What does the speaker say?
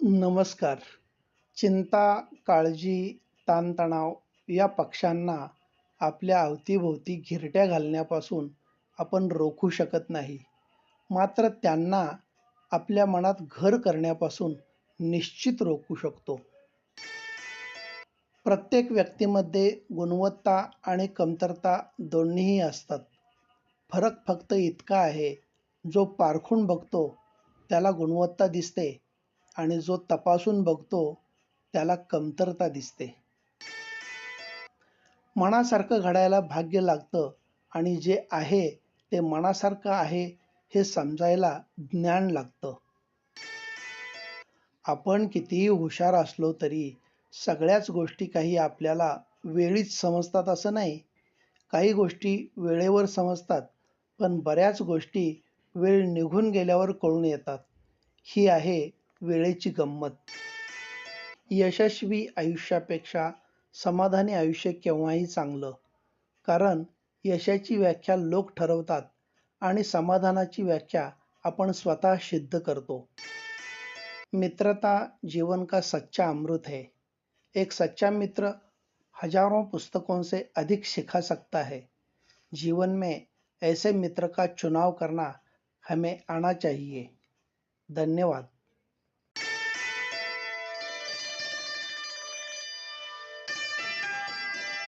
नमस्कार. चिंता, काळजी, ताणतणाव या पक्ष्यांना आपल्या अवतीभोवती घिरट्या घालण्यापासून आपण रोखू शकत नाही. मात्र त्यांना आपल्या मनात घर करण्यापासून निश्चित रोखू शकतो. प्रत्येक व्यक्तीमध्ये गुणवत्ता आणि कमतरता दोन्हीही असतात. फरक फक्त इतका आहे, जो पारखून बघतो त्याला गुणवत्ता दिसते आणि जो तपासून बघतो त्याला कमतरता दिसते. मनासारखं घडायला भाग्य लागतं आणि जे आहे ते मनासारखं आहे हे समजायला ज्ञान लागतं. आपण कितीही हुशार असलो तरी सगळ्याच गोष्टी काही आपल्याला वेळीच समजतात असं नाही. काही गोष्टी वेळेवर समजतात, पण बऱ्याच गोष्टी वेळ निघून गेल्यावर कळून येतात. ही आहे वेळेची गंमत. यशस्वी आयुष्यापेक्षा समाधानी आयुष्य केव्हाही चांगलं. कारण यशाची व्याख्या लोक ठरवतात आणि समाधानाची व्याख्या आपण स्वतः सिद्ध करतो. मित्रता जीवन का सच्चा अमृत है. एक सच्चा मित्र हजारों पुस्तकों से अधिक सिखा सकता है. जीवन में ऐसे मित्र का चुनाव करना हमें आना चाहिए. धन्यवाद.